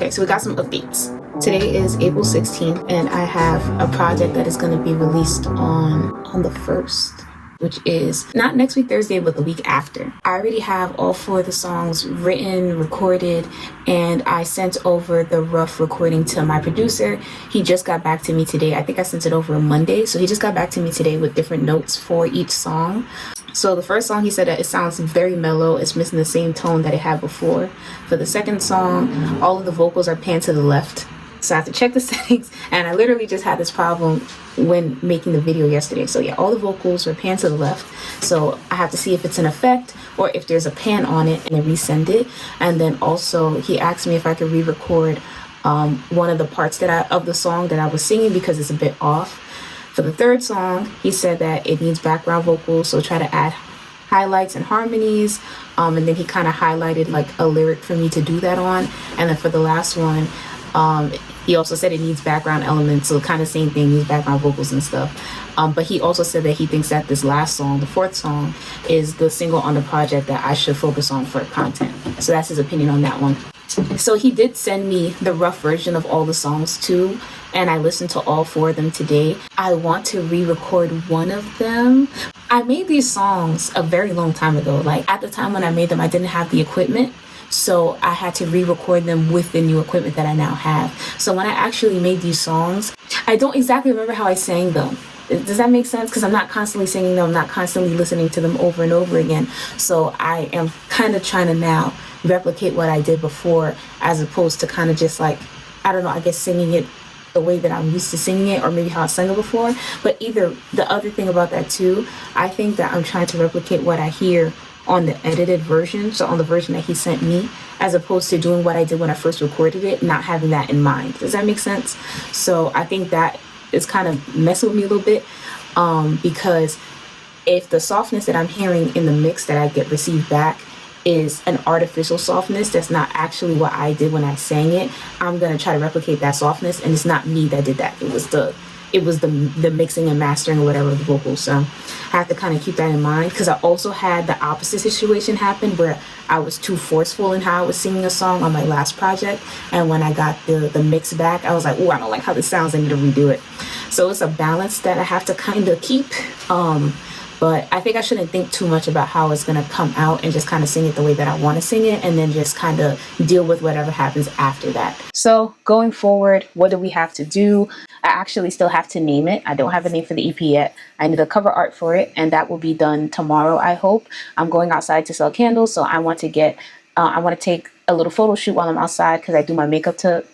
Okay, so we got some updates. Today is April 16th, and I have a project that is going to be released on the 1st, which is not next week Thursday, but the week after. I already have all 4 of the songs written, recorded, and I sent over the rough recording to my producer. He just got back to me today. I think I sent it over on Monday, so he just got back to me today with different notes for each song. So the first song, he said that it sounds very mellow. It's missing the same tone that it had before. For the second song, all of the vocals are panned to the left. So I have to check the settings, and I literally just had this problem when making the video yesterday. So yeah, all the vocals were panned to the left. So I have to see if it's an effect or if there's a pan on it and then resend it. And then also he asked me if I could re-record one of the parts of the song that I was singing because it's a bit off. For the third song, he said that it needs background vocals, so try to add highlights and harmonies. And then he kind of highlighted like a lyric for me to do that on. And then for the last one, he also said it needs background elements, so kind of same thing, needs background vocals and stuff. But he also said that he thinks that this last song, the fourth song, is the single on the project that I should focus on for content. So that's his opinion on that one. So he did send me the rough version of all the songs too, and I listened to all 4 of them today. I want to re-record one of them. I made these songs a very long time ago. Like at the time when I made them, I didn't have the equipment. So I had to re-record them with the new equipment that I now have. So when I actually made these songs, I don't exactly remember how I sang them. Does that make sense? Because I'm not constantly singing them, I'm not constantly listening to them over and over again. So I am kind of trying to now replicate what I did before, as opposed to kind of just like, I don't know, I guess singing it the way that I'm used to singing it, or maybe how I sang it before. But either, the other thing about that too, I think that I'm trying to replicate what I hear on the edited version, so on the version that he sent me, as opposed to doing what I did when I first recorded it, not having that in mind. Does that make sense? So I think that is kind of messing with me a little bit, because if the softness that I'm hearing in the mix that I get received back is an artificial softness that's not actually what I did when I sang it, I'm gonna try to replicate that softness, and it's not me that did that. It was the mixing and mastering or whatever of the vocals. So I have to kind of keep that in mind, because I also had the opposite situation happen where I was too forceful in how I was singing a song on my last project, and when I got the mix back, I was like, oh, I don't like how this sounds, I need to redo it. So it's a balance that I have to kind of keep. But I think I shouldn't think too much about how it's going to come out, and just kind of sing it the way that I want to sing it, and then just kind of deal with whatever happens after that. So going forward, what do we have to do? I actually still have to name it. I don't have a name for the EP yet. I need a cover art for it, and that will be done tomorrow, I hope. I'm going outside to sell candles, so I want to take a little photo shoot while I'm outside, because I do my makeup to,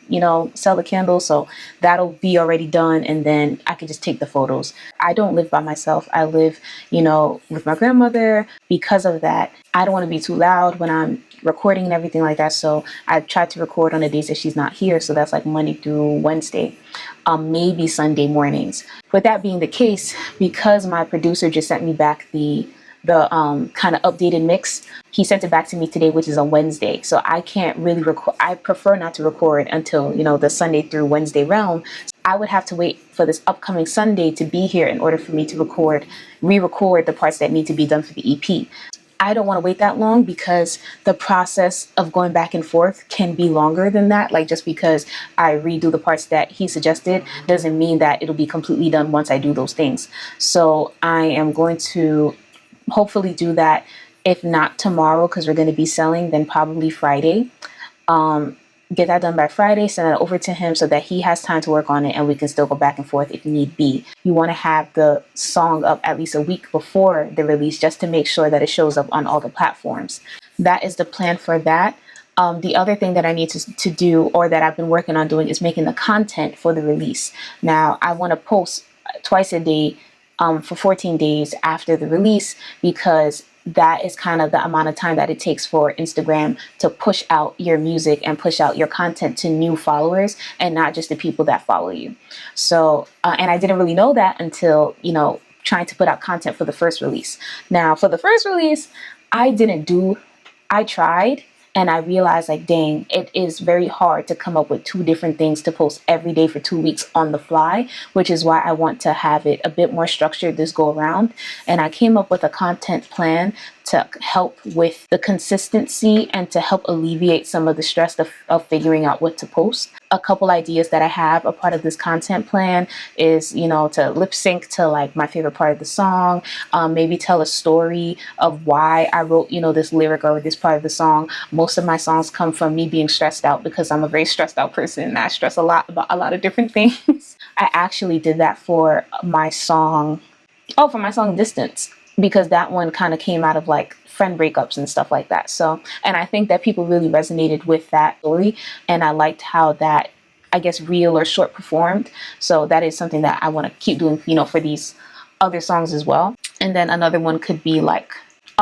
sell the candles. So that'll be already done, and then I can just take the photos. I don't live by myself. I live, with my grandmother. Because of that, I don't want to be too loud when I'm recording and everything like that. So I try to record on the days that she's not here. So that's like Monday through Wednesday, maybe Sunday mornings. With that being the case, because my producer just sent me back the kind of updated mix, he sent it back to me today, which is on Wednesday. So I can't really record. I prefer not to record until, the Sunday through Wednesday realm. I would have to wait for this upcoming Sunday to be here in order for me to re-record the parts that need to be done for the EP. I don't want to wait that long, because the process of going back and forth can be longer than that. Like, just because I redo the parts that he suggested doesn't mean that it'll be completely done once I do those things. So I am going to hopefully do that, if not tomorrow, because we're going to be selling, then probably Friday. Get that done by Friday, send it over to him so that he has time to work on it, and we can still go back and forth if need be. You want to have the song up at least a week before the release, just to make sure that it shows up on all the platforms. That is the plan for that. The other thing that I need to do, or that I've been working on doing, is making the content for the release. Now, I want to post twice a day for 14 days after the release, because that is kind of the amount of time that it takes for Instagram to push out your music and push out your content to new followers, and not just the people that follow you. So, and I didn't really know that until, trying to put out content for the first release. Now, for the first release, I tried, and I realized, like, dang, it is very hard to come up with 2 different things to post every day for 2 weeks on the fly, which is why I want to have it a bit more structured this go around. And I came up with a content plan to help with the consistency and to help alleviate some of the stress of figuring out what to post. A couple ideas that I have a part of this content plan is, you know, to lip sync to like my favorite part of the song, maybe tell a story of why I wrote, you know, this lyric or this part of the song. Most of my songs come from me being stressed out because I'm a very stressed out person. I stress a lot about a lot of different things. I actually did that for my song, Distance, because that one kind of came out of like friend breakups and stuff like that. So, and I think that people really resonated with that story, and I liked how that, I guess, reel or short performed. So that is something that I want to keep doing, you know, for these other songs as well. And then another one could be like,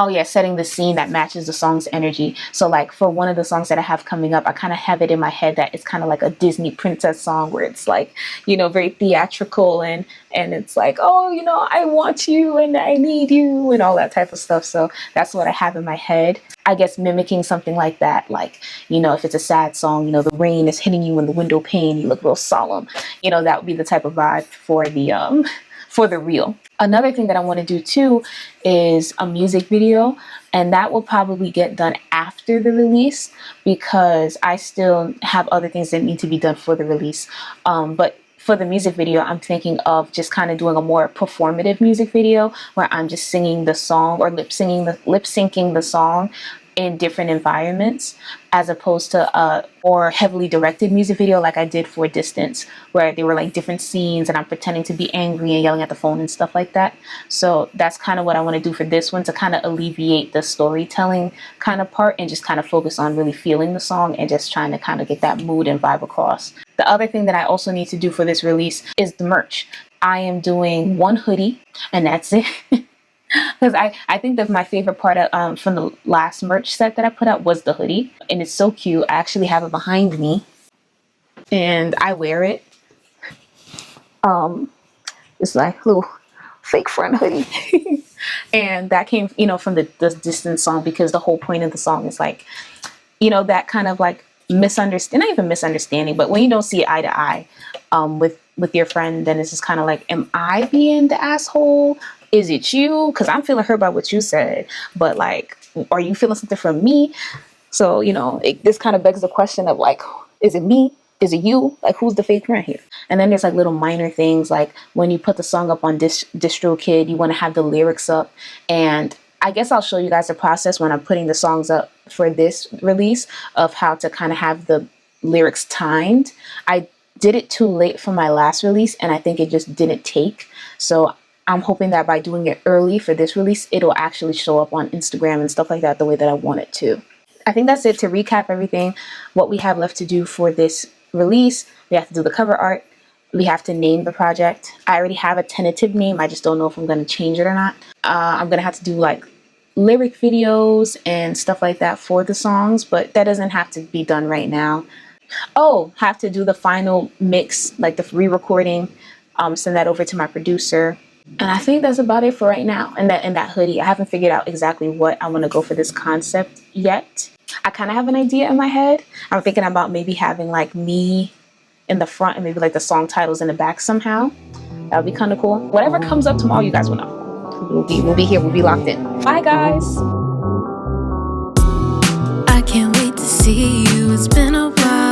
oh yeah, setting the scene that matches the song's energy. So like for one of the songs that I have coming up, I kind of have it in my head that it's kind of like a Disney princess song where it's like, you know, very theatrical and it's like, oh, you know, I want you and I need you and all that type of stuff. So that's what I have in my head. I guess mimicking something like that, like, you know, if it's a sad song, you know, the rain is hitting you in the window pane, you look real solemn, you know, that would be the type of vibe for the reel. Another thing that I want to do too is a music video, and that will probably get done after the release because I still have other things that need to be done for the release. But for the music video, I'm thinking of just kind of doing a more performative music video where I'm just singing the song or lip syncing the song in different environments, as opposed to a more heavily directed music video like I did for Distance, where they were like different scenes and I'm pretending to be angry and yelling at the phone and stuff like that. So that's kind of what I want to do for this one, to kind of alleviate the storytelling kind of part and just kind of focus on really feeling the song and just trying to kind of get that mood and vibe across. The other thing that I also need to do for this release is the merch. I am doing one hoodie and that's it. Because I think that my favorite part of, from the last merch set that I put out was the hoodie. And it's so cute. I actually have it behind me. And I wear it. It's like a little fake front hoodie. And that came, you know, from the Distance song, because the whole point of the song is like, you know, that kind of like not even misunderstanding, but when you don't see eye to eye with your friend, then it's just kind of like, am I being the asshole? Is it you? Because I'm feeling hurt by what you said, but like, are you feeling something from me? So, you know, this kind of begs the question of like, is it me? Is it you? Like, who's the fake friend here? And then there's like little minor things, like when you put the song up on DistroKid, you want to have the lyrics up. And I guess I'll show you guys the process when I'm putting the songs up for this release of how to kind of have the lyrics timed. I did it too late for my last release, and I think it just didn't take. So I'm hoping that by doing it early for this release, it'll actually show up on Instagram and stuff like that the way that I want it to. I think that's it. To recap everything, what we have left to do for this release: we have to do the cover art, we have to name the project. I already have a tentative name, I just don't know if I'm going to change it or not. I'm going to have to do like lyric videos and stuff like that for the songs, but that doesn't have to be done right now. Oh, have to do the final mix, like the re-recording, send that over to my producer. And I think that's about it for right now. And that hoodie, I haven't figured out exactly what I want to go for this concept yet. I kind of have an idea in my head. I'm thinking about maybe having like me in the front and maybe like the song titles in the back somehow. That would be kind of cool. Whatever comes up tomorrow, you guys will know. We'll be here. We'll be locked in. Bye, guys. I can't wait to see you. It's been a while.